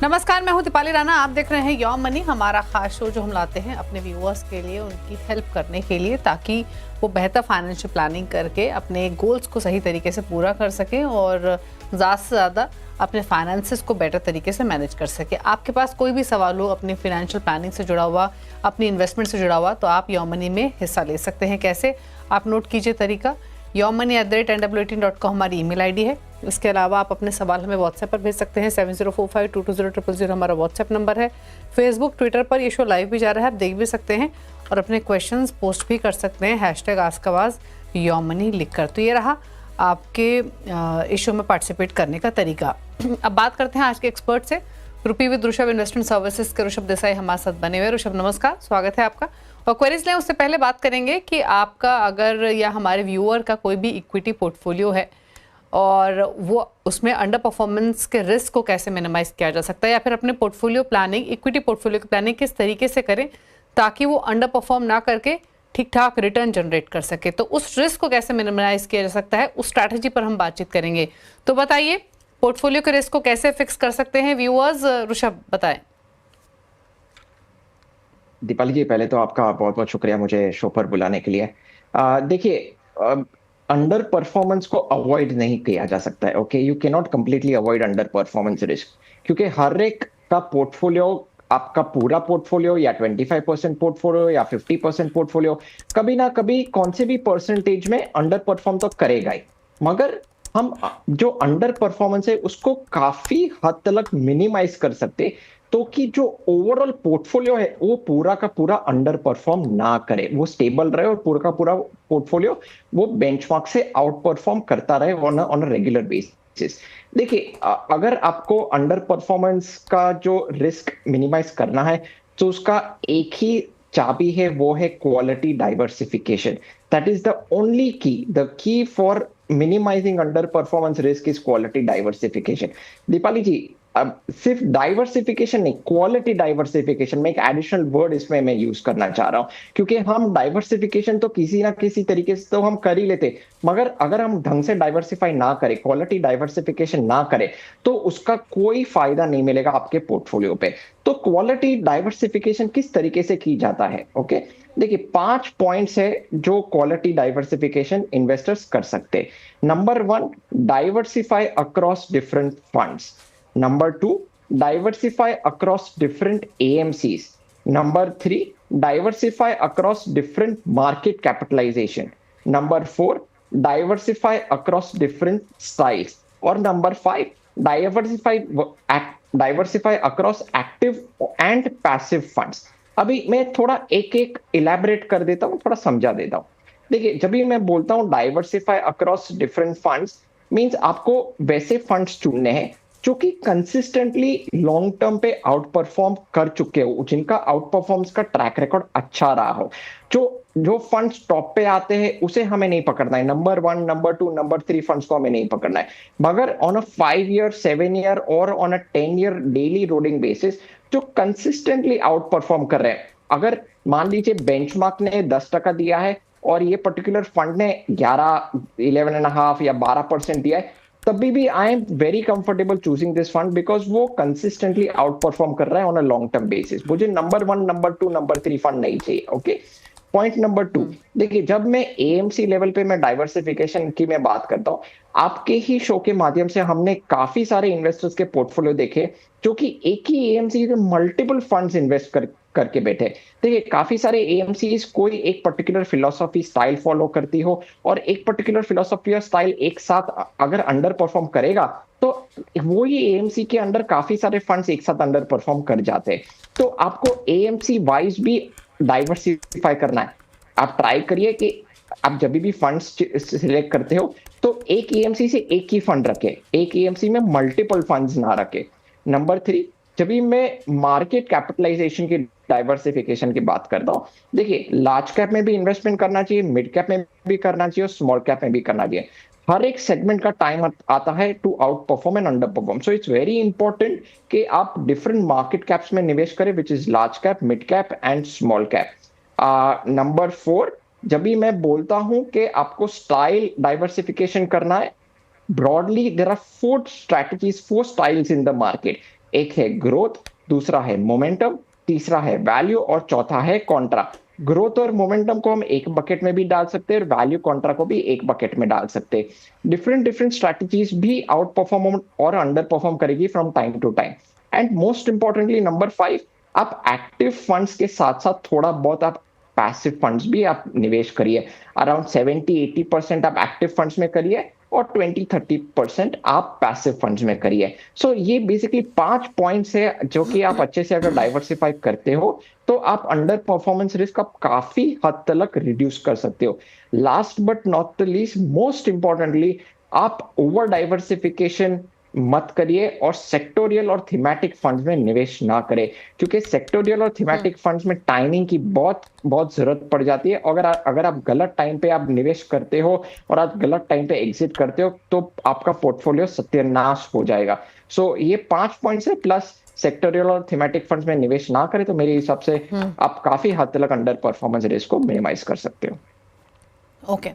नमस्कार, मैं हूं दीपाली राणा। आप देख रहे हैं योर मनी, हमारा खास शो जो हम लाते हैं अपने व्यूअर्स के लिए, उनकी हेल्प करने के लिए, ताकि वो बेहतर फाइनेंशियल प्लानिंग करके अपने गोल्स को सही तरीके से पूरा कर सकें और ज़्यादा से ज़्यादा अपने फाइनेंसेस को बेटर तरीके से मैनेज कर सके। आपके पास कोई भी सवाल हो अपनी फाइनेंशियल प्लानिंग से जुड़ा हुआ, अपनी इन्वेस्टमेंट से जुड़ा हुआ, तो आप योर मनी में हिस्सा ले सकते हैं। कैसे? आप नोट कीजिए तरीका। yourmoney@nwt.com हमारी ईमेल आईडी है। इसके अलावा आप अपने सवाल हमें व्हाट्सएप पर भेज सकते हैं। 7045220000 हमारा व्हाट्सएप नंबर है। फेसबुक, ट्विटर पर ये शो लाइव भी जा रहा है, आप देख भी सकते हैं और अपने क्वेश्चंस पोस्ट भी कर सकते हैं #AskAwaz योर मनी लिखकर। तो ये रहा आपके इस शो में पार्टिसिपेट करने का तरीका। अब बात करते हैं आज के एक्सपर्ट से। रुपी विद ऋषभ इन्वेस्टमेंट सर्विसेज के ऋषभ देसाई हमारे साथ बने हुए। ऋषभ नमस्कार, स्वागत है आपका। और क्वेरीज लें उससे पहले बात करेंगे कि आपका अगर या हमारे व्यूअर का कोई भी इक्विटी पोर्टफोलियो है और वो उसमें अंडर परफॉर्मेंस के रिस्क को कैसे मिनिमाइज किया जा सकता है, या फिर अपने पोर्टफोलियो प्लानिंग, इक्विटी पोर्टफोलियो की प्लानिंग किस तरीके से करें ताकि वो अंडर परफॉर्म ना करके ठीक ठाक रिटर्न जनरेट कर सके, तो उस रिस्क को कैसे मिनिमाइज किया जा सकता है, उस स्ट्रैटेजी पर हम बातचीत करेंगे। तो बताइए, पोर्टफोलियो के रिस्क को कैसे फिक्स कर सकते हैं व्यूअर्स? ऋषभ बताएं। दीपाली जी, पहले तो आपका बहुत बहुत शुक्रिया मुझे शो पर बुलाने के लिए। देखिए, अंडर परफॉर्मेंस को अवॉइड नहीं किया जा सकता है। Okay, you can not completely avoid under performance risk, क्योंकि हर एक का पोर्टफोलियो, आपका पूरा पोर्टफोलियो या 25% पोर्टफोलियो या 50% पोर्टफोलियो, कभी ना कभी कौन से भी परसेंटेज में अंडर परफॉर्म तो करेगा ही। मगर हम जो अंडर परफॉर्मेंस है उसको काफी हद तक मिनिमाइज कर सकते, तो कि जो ओवरऑल पोर्टफोलियो है वो पूरा का पूरा अंडर परफॉर्म ना करे, वो स्टेबल रहे और पूरा का पूरा पोर्टफोलियो वो बेंचमार्क से आउट परफॉर्म करता रहे ऑन अ रेगुलर बेसिस। देखिए, अगर आपको अंडर परफॉर्मेंस का जो रिस्क मिनिमाइज करना है तो उसका एक ही चाबी है, वो है quality diversification. That is the only key, the key for minimising underperformance risk is quality diversification. Deepali ji, अब सिर्फ डाइवर्सिफिकेशन नहीं, क्वालिटी डाइवर्सिफिकेशन में एक एडिशनल वर्ड इसमें मैं यूज करना चाह रहा हूं, क्योंकि हम डाइवर्सिफिकेशन तो किसी ना किसी तरीके से तो हम कर ही लेते, मगर अगर हम ढंग से डाइवर्सिफाई ना करें, क्वालिटी डाइवर्सिफिकेशन ना करें, तो उसका कोई फायदा नहीं मिलेगा आपके पोर्टफोलियो पे। तो क्वालिटी डाइवर्सिफिकेशन किस तरीके से की जाता है? ओके, देखिए 5 पॉइंट्स है जो क्वालिटी डाइवर्सिफिकेशन इन्वेस्टर्स कर सकते। Number 1, diversify across different funds. Number 2, diversify across different AMCs. Number 3, diversify across different market capitalization. Number 4, diversify across different styles. Or number 5, diversify across active and passive funds. अभी मैं थोड़ा एक एक elaborate कर देता हूँ, थोड़ा समझा देता हूँ। देखिए, जब भी मैं बोलता हूँ diversify across different funds, means आपको वैसे फंड्स चुनने हैं जो कि कंसिस्टेंटली लॉन्ग टर्म पे आउट परफॉर्म कर चुके हो, जिनका आउट परफॉर्मेंस का ट्रैक रिकॉर्ड अच्छा रहा हो। जो जो फंड्स टॉप पे आते हैं उसे हमें नहीं पकड़ना है, नंबर 1, नंबर 2, नंबर 3 फंड्स को हमें नहीं पकड़ना है, मगर ऑन अ 5 ईयर, 7 ईयर और on a 10 year daily rolling basis जो कंसिस्टेंटली आउट परफॉर्म कर रहे हैं। अगर मान लीजिए बेंचमार्क ने 10% दिया है और ये पर्टिकुलर फंड ने 11, 11.5 या 12% दिया है, तभी भी I am very comfortable choosing this fund, because वो कंसिस्टेंटली आउट परफॉर्म कर रहा है on a long term basis. मुझे नंबर 1, नंबर 2, नंबर 3 फंड नहीं चाहिए। ओके, पॉइंट नंबर 2, देखिए जब मैं एएमसी लेवल पे मैं डाइवर्सिफिकेशन की मैं बात करता हूँ, आपके ही शो के माध्यम से हमने काफी सारे इन्वेस्टर्स के पोर्टफोलियो देखे जो कि एक ही एएमसी में मल्टीपल फंड्स इन्वेस्ट करके बैठे। देखिए, काफी सारे एएमसीज कोई एक पर्टिकुलर फिलोसॉफी स्टाइल फॉलो करती हो और एक पर्टिकुलर फिलोसॉफी और स्टाइल एक साथ अगर अंडर परफॉर्म करेगा तो वो ही एएमसी के अंडर काफी सारे फंड्स एक साथ अंडर परफॉर्म कर जाते हैं। तो आपको एएमसी वाइज भी डाइवर्सिफाई करना है। आप ट्राई करिए कि आप जब भी फंड्स सिलेक्ट करते हो तो एक एएमसी से एक ही फंड रखे, एक एएमसी में मल्टीपल फंड्स ना रखे। नंबर 3, जब भी मैं मार्केट कैपिटलाइजेशन की डाइवर्सिफिकेशन की बात करता हूं, देखिए लार्ज कैप में भी इन्वेस्टमेंट करना चाहिए, मिड कैप में भी करना चाहिए और स्मॉल कैप में भी करना चाहिए। हर एक सेगमेंट का टाइम आता है to outperform and underperform. So it's very important कि आप डिफरेंट मार्केट कैप्स में निवेश करें, which is large cap, mid cap and small cap. Number 4, जब भी मैं बोलता हूं कि आपको स्टाइल डाइवर्सिफिकेशन करना है, broadly there are 4 strategies, 4 styles in the market. एक है ग्रोथ, दूसरा है मोमेंटम, तीसरा है वैल्यू और चौथा है कॉन्ट्रा। ग्रोथ और मोमेंटम को हम एक बकेट में भी डाल सकते हैं और वैल्यू कॉन्ट्रा को भी एक बकेट में डाल सकते हैं। डिफरेंट डिफरेंट स्ट्रैटेजीज भी आउट परफॉर्म और अंडर परफॉर्म करेगी from time to time. And most importantly number 5, आप एक्टिव फंड्स के साथ साथ थोड़ा बहुत आप पैसिव फंड्स भी आप निवेश करिए। अराउंड 70-80% आप एक्टिव फंड्स में करिए और 20-30% आप पैसिव फंड्स में करिए। सो ये बेसिकली 5 पॉइंट्स है जो कि आप अच्छे से अगर डाइवर्सिफाई करते हो तो आप अंडर परफॉर्मेंस रिस्क आप काफी हद तक रिड्यूस कर सकते हो। Last but not the least, most importantly, आप ओवर डाइवर्सिफिकेशन मत करिए और सेक्टोरियल और थीमेटिक फंड्स में निवेश ना करें, क्योंकि सेक्टोरियल और थीमेटिक फंड्स में टाइमिंग की बहुत बहुत जरूरत पड़ जाती है। अगर आप गलत टाइम पे आप निवेश करते हो और आप गलत टाइम पे एग्जिट करते हो तो आपका पोर्टफोलियो सत्यानाश हो जाएगा। सो ये 5 पॉइंट्स है, प्लस सेक्टोरियल और थीमेटिक फंड्स में निवेश ना करें तो मेरे हिसाब से आप काफी हद तक अंडर परफॉर्मेंस रिस्क को मिनिमाइज कर सकते हो। ओके,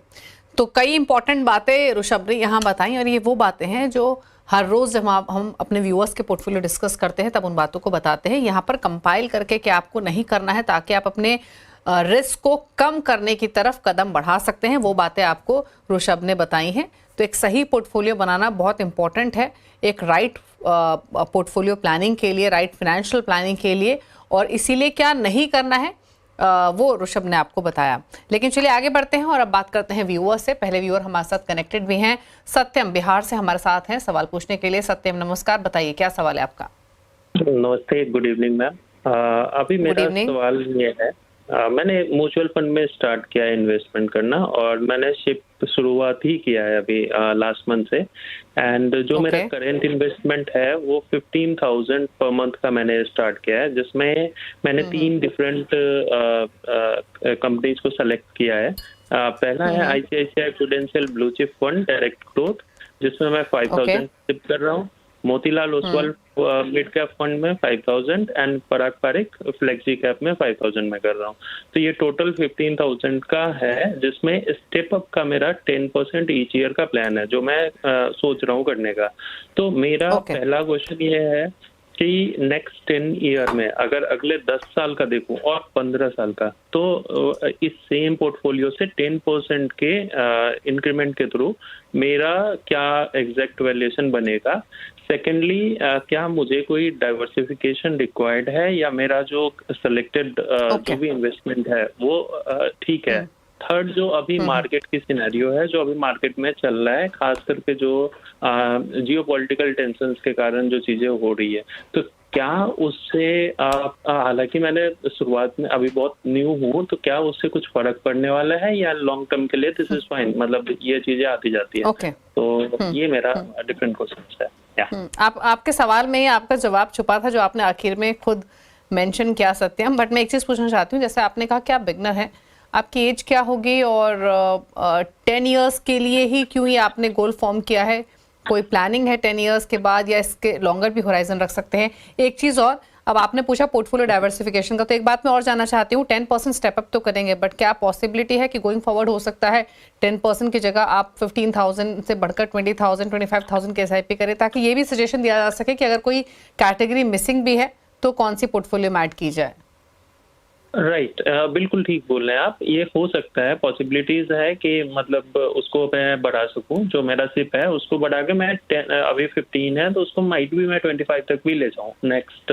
तो कई इंपॉर्टेंट बातें ऋषभ ने यहाँ बताई, और ये वो बातें हैं जो हर रोज जब हम अपने व्यूअर्स के पोर्टफोलियो डिस्कस करते हैं तब उन बातों को बताते हैं। यहाँ पर कंपाइल करके कि आपको नहीं करना है ताकि आप अपने रिस्क को कम करने की तरफ कदम बढ़ा सकते हैं, वो बातें आपको ऋषभ ने बताई हैं। तो एक सही पोर्टफोलियो बनाना बहुत इंपॉर्टेंट है, एक राइट पोर्टफोलियो प्लानिंग के लिए, राइट फाइनेंशियल प्लानिंग के लिए, और इसीलिए क्या नहीं करना है वो ऋषभ ने आपको बताया। लेकिन चलिए आगे बढ़ते हैं और अब बात करते हैं व्यूअर से। पहले व्यूअर हमारे साथ कनेक्टेड भी हैं, सत्यम बिहार से हमारे साथ हैं सवाल पूछने के लिए। सत्यम नमस्कार, बताइए क्या सवाल है आपका। नमस्ते, गुड इवनिंग मैम। अभी मेरा सवाल ये है, मैंने म्यूचुअल फंड में स्टार्ट किया है इन्वेस्टमेंट करना, और मैंने शुरुआत ही किया है अभी लास्ट मंथ से। एंड जो मेरा करेंट इन्वेस्टमेंट है वो 15,000 पर मंथ का मैंने स्टार्ट किया है, जिसमें मैंने 3 डिफरेंट कंपनीज को सेलेक्ट किया है। पहला है ICICI prudential blue chip fund direct growth, जिसमें मैं 5,000 टिप कर रहा हूँ। Motilal Oswal mid cap fund में 5,000 and Parag Parikh flexi cap में 5,000 में कर रहा हूँ। तो ये टोटल 15,000 का है, जिसमें स्टेप अप का मेरा 10% ईच ईयर का प्लान है जो मैं सोच रहा हूँ करने का। तो मेरा पहला क्वेश्चन ये है कि नेक्स्ट 10 ईयर में अगर अगले 10 साल का देखूं और 15 साल का, तो इस सेम पोर्टफोलियो से 10% के इंक्रीमेंट के थ्रू मेरा क्या एग्जैक्ट वैल्यूएशन बनेगा। सेकेंडली, क्या मुझे कोई डाइवर्सिफिकेशन रिक्वायर्ड है या मेरा जो सिलेक्टेड जो भी इन्वेस्टमेंट है वो ठीक है। थर्ड, जो अभी मार्केट की सिनेरियो है, जो अभी मार्केट में चल रहा है, खास करके जो जियोपॉलिटिकल टेंशन्स के कारण जो चीजें हो रही है, तो क्या उससे हालांकि मैंने शुरुआत में अभी बहुत न्यू हूँ, तो क्या उससे कुछ फर्क पड़ने वाला है या लॉन्ग टर्म के लिए दिस इज फाइन, मतलब ये चीजें आती जाती है। तो ये मेरा डिफरेंट क्वेश्चन है। आपके सवाल में आपका जवाब छुपा था जो आपने आखिर में खुद मेंशन किया सत्यम, बट मैं एक चीज पूछना चाहती हूँ। जैसे आपने कहा कि आप बिगनर हैं, आपकी एज क्या होगी और 10 इयर्स के लिए ही क्यों ये आपने गोल फॉर्म किया है? कोई प्लानिंग है 10 इयर्स के बाद या इसके लॉन्गर भी होराइजन रख सकते हैं? एक चीज़ और, अब आपने पूछा पोर्टफोलियो डाइवर्सिफिकेशन का, तो एक बात मैं और जानना चाहती हूँ। 10% स्टेप अप तो करेंगे, बट क्या पॉसिबिलिटी है कि गोइंग फॉरवर्ड हो सकता है 10% की जगह आप 15,000 से बढ़कर 20,000 25,000 के SIP करें, ताकि ये भी सजेशन दिया जा सके कि अगर कोई कैटेगरी मिसिंग भी है तो कौन सी पोर्टफोलियो में ऐड की जाए? राइट, बिल्कुल ठीक बोल रहे हैं आप। ये हो सकता है, पॉसिबिलिटीज है कि मतलब उसको मैं बढ़ा सकूं, जो मेरा सिप है उसको बढ़ा के मैं अभी 15 है तो उसको माइट भी मैं 25 तक भी ले जाऊं नेक्स्ट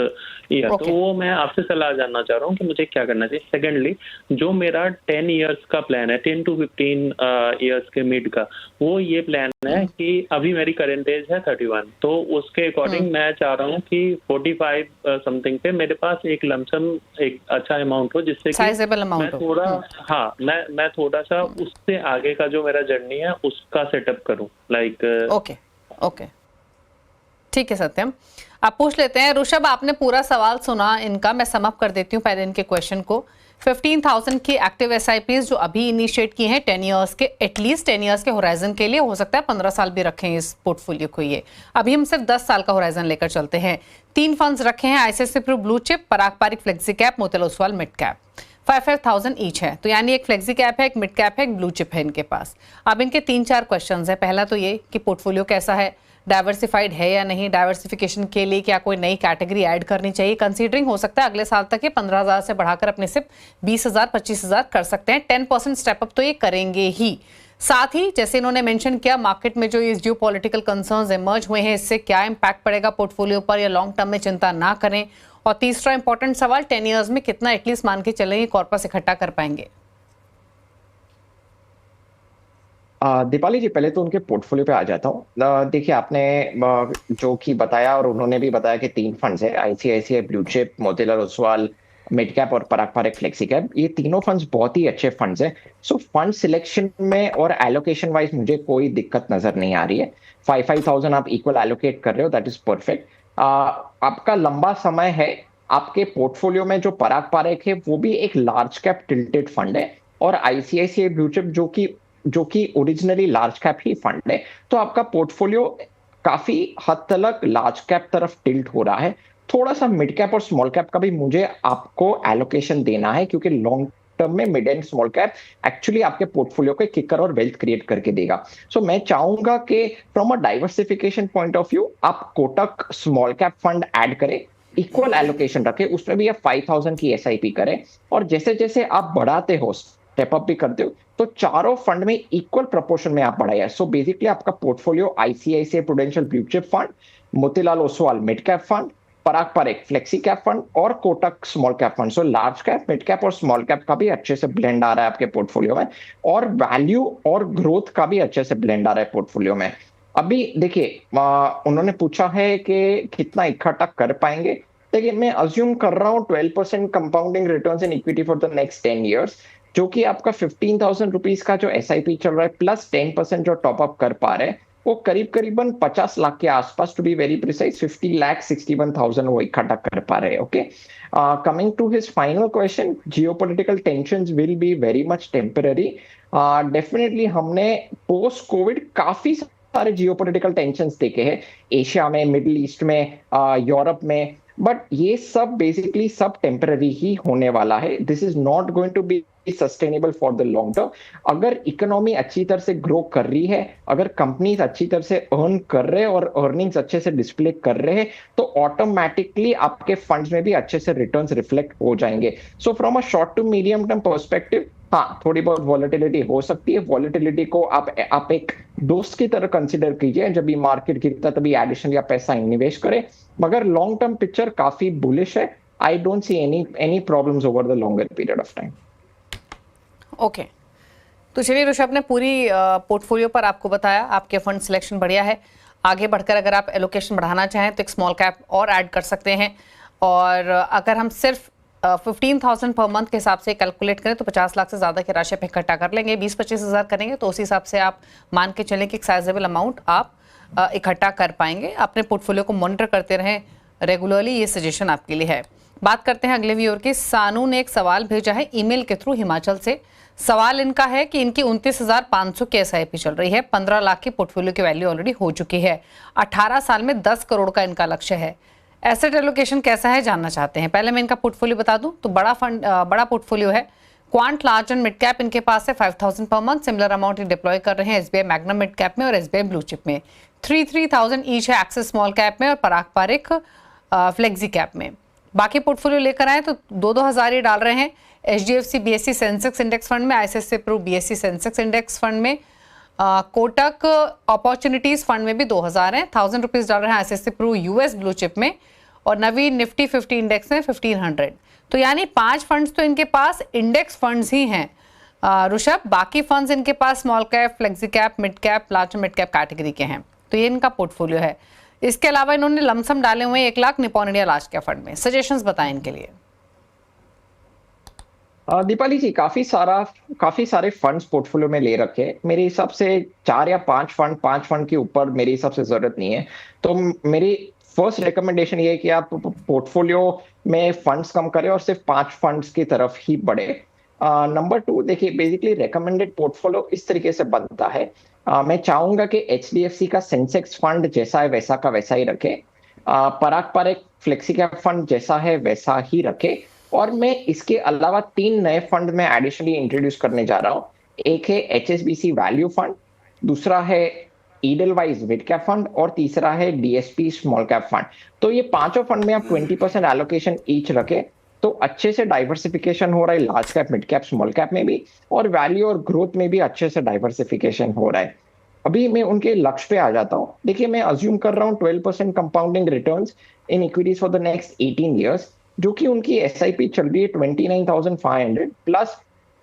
ईयर। तो वो मैं आपसे सलाह जानना चाह रहा हूं कि मुझे क्या करना चाहिए। सेकेंडली, जो मेरा 10 इयर्स का प्लान है, 10 to 15 इयर्स के मिड का, वो ये प्लान है कि अभी मेरी करेंट एज है 31, तो उसके अकॉर्डिंग मैं चाह रहा हूँ कि 45 समथिंग पे मेरे पास एक लमसम एक अच्छा अमाउंट हो, जिससे कि मैं थोड़ा मैं थोड़ा सा उससे आगे का जो मेरा जर्नी है उसका सेटअप करूं, लाइक ओके ठीक है सत्यम, आप पूछ लेते हैं। ऋषभ, आपने पूरा सवाल सुना इनका, मैं सम अप कर देती हूँ पहले इनके क्वेश्चन को। 15,000 की एक्टिव SIPs जो अभी इनिशिएट की हैं 10 इयर्स के, एटलीस्ट 10 इयर्स के होराइजन के लिए, हो सकता है 15 साल भी रखें इस पोर्टफोलियो को। ये अभी हम सिर्फ 10 साल का होराइजन लेकर चलते हैं। 3 फंड्स रखे हैं, ICICI Pru blue chip, Parag Parikh flexi cap, Motilal Oswal mid cap. 5,000 each है। तो यानी एक फ्लेक्सी कैप है, एक मिड कैप है, एक ब्लू चिप है इनके पास। अब इनके 3-4 क्वेश्चंस है। पहला तो ये कि पोर्टफोलियो कैसा है, डाइवर्सिफाइड है या नहीं, डाइवर्सिफिकेशन के लिए क्या कोई नई कैटेगरी ऐड करनी चाहिए, कंसीडरिंग हो सकता है अगले साल तक ये 15,000 से बढ़ाकर अपने सिर्फ 20,000 25,000 कर सकते हैं। 10% स्टेप अप तो ये करेंगे ही। साथ ही जैसे इन्होंने मेंशन किया, मार्केट में जो ये जियो पॉलिटिकल कंसर्न्स इमर्ज हुए हैं, इससे क्या इंपैक्ट पड़ेगा पोर्टफोलियो पर, या लॉन्ग टर्म में चिंता ना करें। और तीसरा इंपॉर्टेंट सवाल, 10 ईयर्स में कितना एटलीस्ट मान के चलेंगे कॉर्पस इकट्ठा कर पाएंगे। दीपाली जी, पहले तो उनके पोर्टफोलियो पे आ जाता हूँ। देखिए, आपने जो कि बताया और उन्होंने भी बताया कि 3 फंड्स है, ICICI blue chip, Motilal Oswal mid cap और पराग पारेख फ्लेक्सी कैप। ये तीनों फंड्स बहुत ही अच्छे फंड्स हैं। सो फंड सिलेक्शन में और एलोकेशन वाइज मुझे कोई दिक्कत नजर नहीं आ रही है। 5,000 आप इक्वल एलोकेट कर रहे हो, दैट इज परफेक्ट। आपका लंबा समय है। आपके पोर्टफोलियो में जो पराग पारेख है वो भी एक लार्ज कैप टिल्टेड फंड है, और आईसीआईसीआई ब्लू चिप जो कि ओरिजिनली लार्ज कैप ही फंड है। तो आपका पोर्टफोलियो काफी हद तक लार्ज कैप तरफ टिल्ट हो रहा है। थोड़ा सा मिड कैप और स्मॉल कैप का भी मुझे आपको एलोकेशन देना है, क्योंकि लॉन्ग टर्म में mid and small cap actually आपके पोर्टफोलियो के किकर और वेल्थ क्रिएट करके देगा। सो मैं चाहूंगा कि from a diversification point of view आप Kotak small cap fund add करें, इक्वल एलोकेशन रखें, उसमें भी आप 5,000 की एसआईपी करें, और जैसे जैसे आप बढ़ाते हो, स्टेप अप भी करते हो, तो चारों फंड में इक्वल प्रोपोर्शन में आप बढ़ाइए। सो बेसिकली आपका portfolio ICICI Prudential blue chip fund, Motilal Oswal mid cap fund, Parag Parekh flexi cap fund और Kotak small cap fund. So large cap, mid cap और स्मॉल कैप का भी अच्छे से ब्लेंड आ रहा है आपके पोर्टफोलियो में, और वैल्यू और ग्रोथ का भी अच्छे से ब्लेंड आ रहा है पोर्टफोलियो में। अभी देखिए, उन्होंने पूछा है कि कितना इकट्ठा कर पाएंगे। देखिए, मैं अज्यूम कर रहा हूँ 12% compounding returns in equity for the next 10 years, जो कि आपका 15,000 रुपीज का जो एसआईपी चल रहा है प्लस 10% जो टॉपअप कर पा रहे हैं, वो करीबन 50 लाख के आसपास, टू बी वेरी प्रिसाइज 50,61,000 वो इकट्ठा कर पा रहे हैं। Okay, coming to his final question, geopolitical tensions will be very much temporary. Definitely हमने पोस्ट कोविड काफी सारे जियोपॉलिटिकल टेंशंस देखे हैं, एशिया में, मिडिल ईस्ट में, यूरोप में, बट ये सब बेसिकली सब टेम्पररी ही होने वाला है। This is not going to be sustainable for the long term. अगर इकोनॉमी अच्छी तरह से ग्रो कर रही है, अगर कंपनीज अच्छी तरह से अर्न कर रहे हैं और अर्निंग्स अच्छे से डिस्प्ले कर रहे हैं, तो ऑटोमेटिकली आपके फंड्स में भी अच्छे से रिटर्न्स रिफ्लेक्ट हो जाएंगे। So from a short to medium term perspective, हाँ, थोड़ी बहुत वॉलेटिलिटी हो सकती है। वॉलेटिलिटी को आप एक दोस्त की तरह कंसिडर कीजिए, जब भी मार्केट गिरता तभी एडिशनल या पैसा निवेश करें, मगर लॉन्ग टर्म पिक्चर काफी बुलिश है। I don't see any problems over the longer period of time. Okay, तो चलिए ऋषभ ने पूरी पोर्टफोलियो पर आपको बताया, आपके फंड सिलेक्शन बढ़िया है। आगे बढ़कर अगर आप एलोकेशन बढ़ाना चाहें तो एक स्मॉल कैप और ऐड कर सकते हैं, और अगर हम सिर्फ 15,000 पर मंथ के हिसाब से कैलकुलेट करें तो 50 लाख से ज़्यादा की राशि पे इकट्ठा कर लेंगे। 20-25 हज़ार करेंगे तो उस हिसाब से आप मान के चलें कि एक साइजेबल अमाउंट आप इकट्ठा कर पाएंगे। अपने पोर्टफोलियो को मॉनिटर करते रहें रेगुलरली, ये सजेशन आपके लिए है। बात करते हैं अगले व्यूअर की। सानू ने एक सवाल भेजा है ईमेल के थ्रू हिमाचल से। सवाल इनका है कि इनकी 29,500 की एसआईपी चल रही है, 15 लाख की पोर्टफोलियो की वैल्यू ऑलरेडी हो चुकी है, 18 साल में 10 करोड़ का इनका लक्ष्य है। एसेट एलोकेशन कैसा है जानना चाहते हैं। पहले मैं इनका पोर्टफोलियो बता दूं तो बड़ा पोर्टफोलियो है। Quant large and mid cap इनके पास है 5,000 per month. Similar amount deploy कर रहे हैं एसबीआई मैग्नम मिड कैप में और एसबीआई ब्लू चिप में। 3,000 ईच है एक्सिस स्मॉल कैप में और पराग पारेख फ्लेक्सी कैप में। बाकी पोर्टफोलियो लेकर आए तो 2-2 हज़ार ही डाल रहे हैं। HDFC BSE Sensex index fund में, ICICI Pru BSE Sensex index fund में, कोटक अपॉर्चुनिटीज फंड में भी 2,000 है, 1,000 रुपीज डाल रहे हैं ICICI pru US blue chip में, और नवीन निफ्टी 50 इंडेक्स में 1,500। तो यानी 5 फंड्स तो इनके पास इंडेक्स फंड्स ही हैं ऋषभ। बाकी फंड्स इनके पास small cap, flexi cap, mid cap, large mid cap category के हैं। तो ये इनका पोर्टफोलियो है। इसके अलावा इन्होंने लमसम डाले हुए 1 lakh Nippon India large cap fund में। सजेशंस बताएं इनके लिए। दीपाली जी, काफी सारे फंड्स पोर्टफोलियो में ले रखे हैं। मेरे हिसाब से 4 या 5 फंड के ऊपर मेरे हिसाब से जरूरत नहीं है। तो मेरी फर्स्ट रिकमेंडेशन ये है कि आप पोर्टफोलियो में फंड्स कम करें और सिर्फ 5 फंड्स की तरफ ही बढ़े। नंबर 2, देखिए, बेसिकली रिकमेंडेड पोर्टफोलियो इस तरीके से बनता है। मैं चाहूंगा कि एचडीएफसी का सेंसेक्स फंड जैसा है वैसा का वैसा ही रखे, पराग पारेख फ्लेक्सी कैप फंड जैसा है वैसा ही रखे, और मैं इसके अलावा 3 नए फंड में एडिशनली इंट्रोड्यूस करने जा रहा हूँ। एक है HSBC वैल्यू फंड, दूसरा है ईडलवाइज मिड कैप फंड और तीसरा है DSP स्मॉल कैप फंड। तो ये पांचों फंड में आप 20% एलोकेशन ईच रखे तो अच्छे से डाइवर्सिफिकेशन हो रहा है, large cap, mid cap, small cap में भी, और वैल्यू और ग्रोथ में भी अच्छे से डाइवर्सिफिकेशन हो रहा है। अभी मैं उनके लक्ष्य पे आ जाता हूँ। देखिए, मैं अज्यूम कर रहा हूँ 12% compounding returns in equities for the next 18 years, जो कि उनकी SIP चल रही है 29,500 प्लस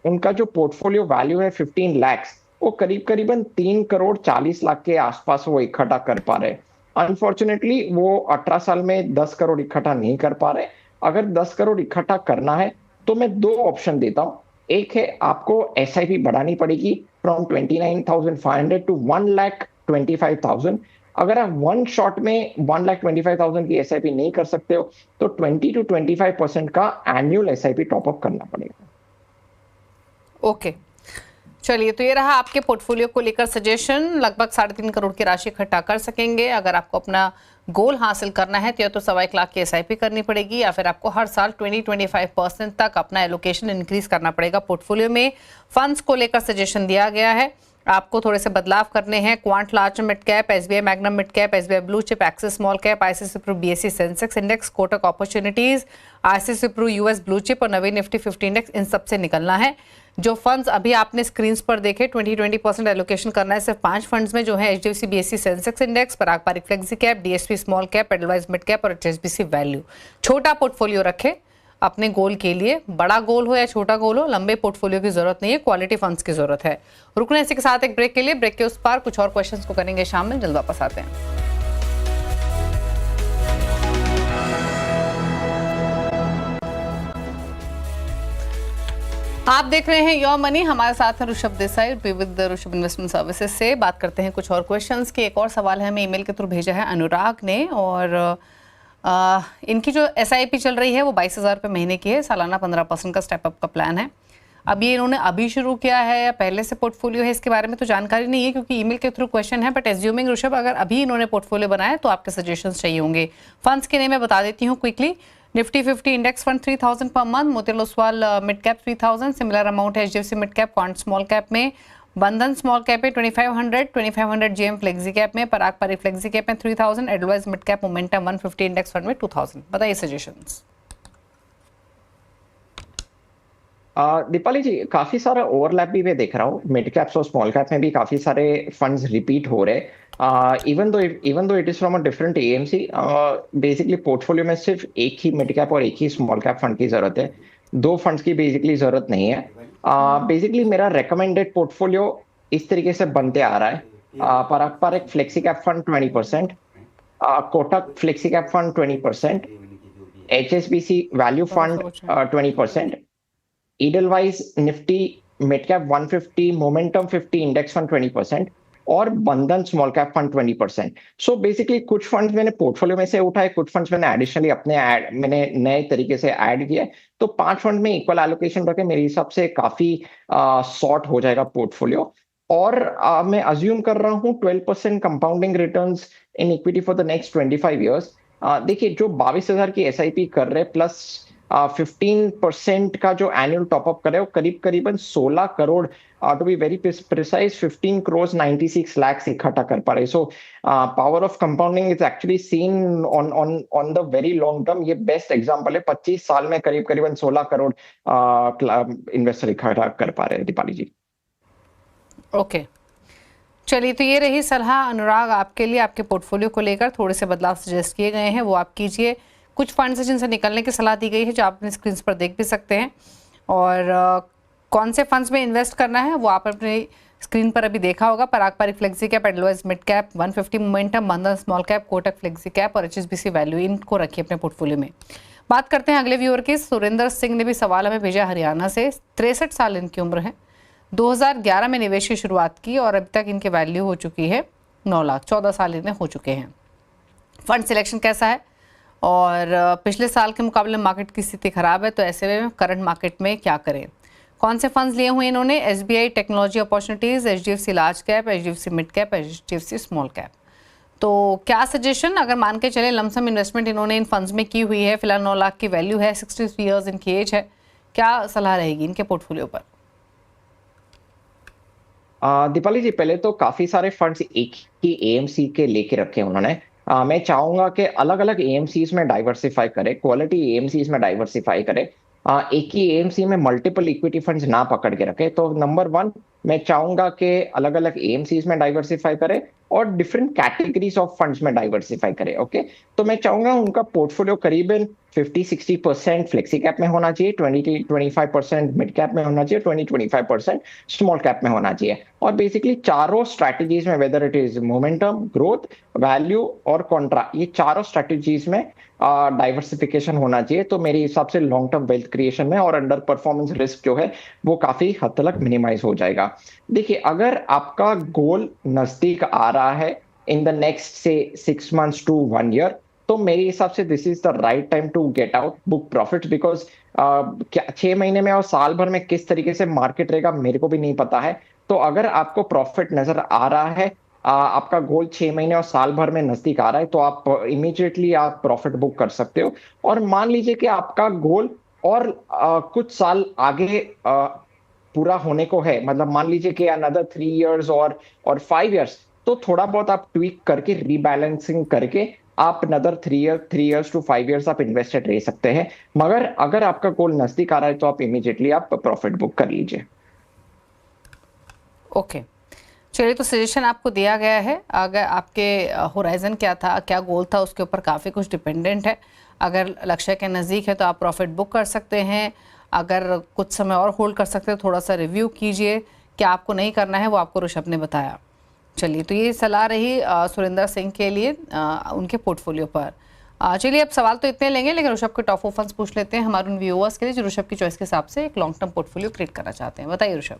उनका जो पोर्टफोलियो वैल्यू है 15 लाख, वो करीबन 3 करोड़ 40 लाख के आसपास वो इकट्ठा कर पा रहे। अनफॉर्चुनेटली वो 18 साल में 10 करोड़ इकट्ठा नहीं कर पा रहे। अगर 10 करोड़ इकट्ठा करना है तो मैं 2 ऑप्शन देता हूँ। एक है आपको SIP बढ़ानी पड़ेगी फ्रॉम 29,500 टू 1,25,000। अगर आप वन शॉट में 1,25,000 की SIP नहीं कर सकते हो तो 20 to 25% का एनुअल SIP टॉपअप करना पड़ेगा। ओके, चलिए, तो ये रहा आपके पोर्टफोलियो को लेकर सजेशन। लगभग 3.5 करोड़ की राशि इकट्ठा कर सकेंगे। अगर आपको अपना गोल हासिल करना है तो या तो 1.25 लाख की SIP करनी पड़ेगी या फिर आपको हर साल 20-25% तक अपना एलोकेशन इंक्रीज करना पड़ेगा पोर्टफोलियो में। फंड्स को लेकर सजेशन दिया गया है, आपको थोड़े से बदलाव करने हैं। Quant large mid cap, SBI Magnum mid cap, SBI blue chip, Axis small cap, ICICI pru BSE Sensex index, Kotak opportunities, ICICI pru US blue chip और नवीन निफ्टी 50 इंडेक्स, इन सबसे निकलना है। जो फंड्स अभी आपने स्क्रीन पर देखे 20% एलोकेशन करना है सिर्फ 5 फंड्स में, जो है HDFC BSE Sensex index, Parag Parikh flexi cap, DSP small cap, Edelweiss mid cap और HSBC वैल्यू। छोटा पोर्टफोलियो रखे अपने गोल के लिए, बड़ा गोल हो या छोटा गोल हो, लंबे पोर्टफोलियो की जरूरत नहीं है, क्वालिटी फंड्स की जरूरत है। रुकने इसी के साथ एक ब्रेक के लिए, ब्रेक के उस पार कुछ और क्वेश्चंस को करेंगे शामिल, जल्द वापस आते हैं। आप देख रहे हैं योर मनी, हमारे साथ है ऋषभ देसाई, विविध ऋषभ इन्वेस्टमेंट सर्विसेज से। बात करते हैं कुछ और क्वेश्चंस की। एक और सवाल है, हमें ईमेल के थ्रू भेजा है अनुराग ने, और इनकी जो SIP चल रही है वो 22,000 रुपये महीने की है, सालाना 15% का स्टेप अप का प्लान है। अब ये इन्होंने अभी शुरू किया है या पहले से पोर्टफोलियो है, इसके बारे में तो जानकारी नहीं है क्योंकि ईमेल के थ्रू क्वेश्चन है, बट एज्यूमिंग ऋषभ अगर अभी इन्होंने पोर्टफोलियो बनाया तो आपके सजेशंस चाहिए होंगे। फंड्स के नेम मैं बता देती हूँ quickly. Nifty 50 index fund 3,000 per month, Motilal Oswal mid cap 3,000, similar amount है HDFC mid cap, quant small cap में, बंधन स्मॉल कैप है 2,500 GM फ्लेक्सी कैप में, पराग पारिक फ्लेक्सी कैप में 3,000, advise mid cap momentum 150 index fund में 2,000। बताइए सजेशंस। दीपाली जी, काफी सारा ओवरलैप भी मैं देख रहा हूँ। मिड कैप्स और स्मॉल कैप में भी काफी सारे फंड्स रिपीट हो रहे हैं। Even though it is from a different AMC, basically portfolio में सिर्फ एक ही मिड कैप और एक ही स्मॉल कैप फंड की जरूरत है, 2 फंड्स की बेसिकली जरूरत नहीं है। बेसिकली मेरा रेकमेंडेड पोर्टफोलियो इस तरीके से बनते आ रहा है। Parag Parikh flexi cap fund 20%, Kotak flexi cap fund 20%, HSBC value fund 20%, Edelweiss Nifty mid cap 150, momentum 50 index fund 20% और Bandhan small cap fund 20%। So basically कुछ फंड्स मैंने पोर्टफोलियो में से उठाए, कुछ फंड्स मैंने एडिशनली मैंने नए तरीके से ऐड किए। तो 5 फंड में इक्वल एलोकेशन रखे, मेरे हिसाब से काफी सॉर्ट हो जाएगा पोर्टफोलियो। और मैं अज्यूम कर रहा हूँ 12% compounding returns in equity for the next 25 years. देखिए, जो 22,000 की SIP कर रहे प्लस 15% का जो एनुअल टॉपअप करे, वो करीबन 16 crore, to be very precise 15 crore 96 lakh इकट्ठा कर पा रहे। So power of compounding is actually seen on the very long term. ये बेस्ट एग्जांपल है, 25 साल में करीबन 16 करोड़ इन्वेस्टर इकट्ठा कर पा रहे हैं। दीपाली जी, ओके, चलिए, तो ये रही सलाह अनुराग आपके लिए, आपके पोर्टफोलियो को लेकर थोड़े से बदलाव सजेस्ट किए गए हैं, वो आप कीजिए। कुछ फंड्स जिनसे निकलने की सलाह दी गई है, जो आप अपने स्क्रीन पर देख भी सकते हैं, और कौन से फंड्स में इन्वेस्ट करना है वो आप अपने स्क्रीन पर अभी देखा होगा। Parag Parikh flexi cap, Edelweiss mid cap 150, momentum, Bandhan small cap, Kotak flexi cap और HSBC वैल्यू, इनको रखिए अपने पोर्टफोलियो में। बात करते हैं अगले व्यूअर की। सुरेंद्र सिंह ने भी सवाल हमें भेजा, हरियाणा से, 63 साल इनकी उम्र है, 2011 में निवेश की शुरुआत की और अभी तक इनकी वैल्यू हो चुकी है 9 लाख, 14 साल इनमें हो चुके हैं। फंड सिलेक्शन कैसा है, और पिछले साल के मुकाबले मार्केट की स्थिति खराब है, तो ऐसे में करंट मार्केट में क्या करें। कौन से फंड्स लिए हुए इन्होंने, SBI technology opportunities, HDFC large cap, HDFC mid cap, HDFC small cap. तो क्या सजेशन, अगर मान के चले लमसम इन्वेस्टमेंट इन्होंने इन फंड्स में की हुई है, फिलहाल 9 लाख की वैल्यू है, 63 ईयर्स इनकी एज है, क्या सलाह रहेगी इनके पोर्टफोलियो पर? दीपाली जी, पहले तो काफी सारे फंड्स एक ही एएमसी के लेके रखे उन्होंने। मैं चाहूंगा कि अलग अलग एएमसीज में डाइवर्सिफाई करे, क्वालिटी एएमसीज में डाइवर्सिफाई करे। एक ही एएमसी में मल्टीपल इक्विटी फंड्स ना पकड़ के रखे। तो नंबर 1, मैं चाहूंगा कि अलग अलग एएमसीज में डाइवर्सिफाई करे और डिफरेंट कैटेगरीज ऑफ फंड्स में डाइवर्सिफाई करे। ओके, तो मैं चाहूंगा उनका पोर्टफोलियो करीबन 50-60% फ्लेक्सी कैप में होना चाहिए, 20-25% मिड कैप में होना चाहिए, 20-25% स्मॉल कैप में होना चाहिए। और बेसिकली चारों स्ट्रैटेजीज में, whether it is momentum, growth, value और कॉन्ट्रा, ये चारों स्ट्रैटेजीज में डाइवर्सिफिकेशन होना चाहिए। तो मेरे हिसाब से लॉन्ग टर्म वेल्थ क्रिएशन में और अंडर परफॉर्मेंस रिस्क जो है वो काफी हद तक मिनिमाइज हो जाएगा। देखिए, अगर आपका गोल नजदीक आ रहा है इन द नेक्स्ट से 6 months to 1 year, तो मेरे हिसाब से this is the right time to get out, book profit. Because क्या 6 महीने में और साल भर में किस तरीके से मार्केट रहेगा मेरे को भी नहीं पता है। तो अगर आपको प्रॉफिट नजर आ रहा है, आपका गोल 6 महीने और साल भर में नजदीक आ रहा है, तो आप इमीडिएटली आप प्रॉफिट बुक कर सकते हो। और मान लीजिए कि आपका गोल और कुछ साल आगे पूरा होने को है, मतलब मान लीजिए कि अनदर 3 years और 5 years, तो थोड़ा बहुत आप ट्वीक करके रीबैलेंसिंग करके आप अनदर 3 years to 5 years आप इन्वेस्टेड रह सकते हैं। मगर अगर आपका गोल नजदीक आ रहा है तो आप इमीडिएटली आप प्रॉफिट बुक कर लीजिए। ओके, चलिए, तो सजेशन आपको दिया गया है। अगर आपके होराइजन क्या था, क्या गोल था, उसके ऊपर काफ़ी कुछ डिपेंडेंट है। अगर लक्ष्य के नज़दीक है तो आप प्रॉफिट बुक कर सकते हैं, अगर कुछ समय और होल्ड कर सकते हैं, थोड़ा सा रिव्यू कीजिए। क्या आपको नहीं करना है वो आपको ऋषभ ने बताया। चलिए, तो ये सलाह रही सुरेंद्र सिंह के लिए उनके पोर्टफोलियो पर। चलिए, अब सवाल तो इतने लेंगे, लेकिन ऋषभ के टॉप 4 फंड्स पूछ लेते हैं हमारे उन व्यूअर्स के लिए जो ऋषभ की चॉइस के हिसाब से एक लॉन्ग टर्म पोर्टफोलियो क्रिएट करना चाहते हैं। बताइए ऋषभ।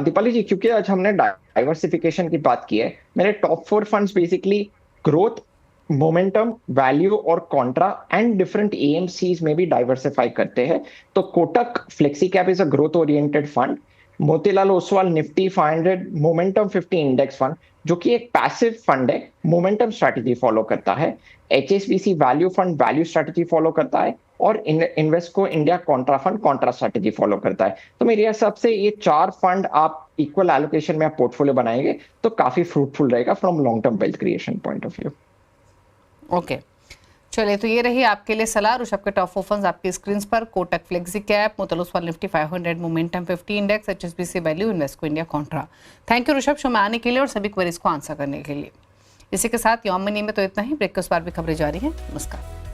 दीपाली जी, क्योंकि आज हमने डाइवर्सिफिकेशन की बात की है, मेरे top 4 funds basically growth, momentum, value और कॉन्ट्रा एंड डिफरेंट एएमसीज में भी डाइवर्सिफाई करते हैं। तो Kotak flexi cap is a growth oriented fund, Motilal Oswal Nifty 500 momentum 50 index fund जो कि एक पैसिव फंड है, मोमेंटम स्ट्रैटेजी फॉलो करता है। HSBC value fund value strategy follow करता है और Invesco India Contra fund Contra strategy follow करता है। तो मेरे हिसाब से ये 4 फंड आप इक्वल एलोकेशन में आप पोर्टफोलियो बनाएंगे तो काफी फ्रूटफुल रहेगा from long term wealth creation point of view. Okay, चलिए, तो ये रही आपके लिए सलाह। ऋषभ के टॉप 4 फंड्स आपकी स्क्रीन पर: Kotak flexi cap, Motilal Oswal Nifty 500 momentum 50 index, HSBC value, Invesco India Contra. Thank you Rishabh show में आने के लिए और सभी क्वेरीज को आंसर करने के लिए। इसी के साथ यौम मनी में तो इतना ही। ब्रेक के उस पार भी खबरें जारी हैं। नमस्कार।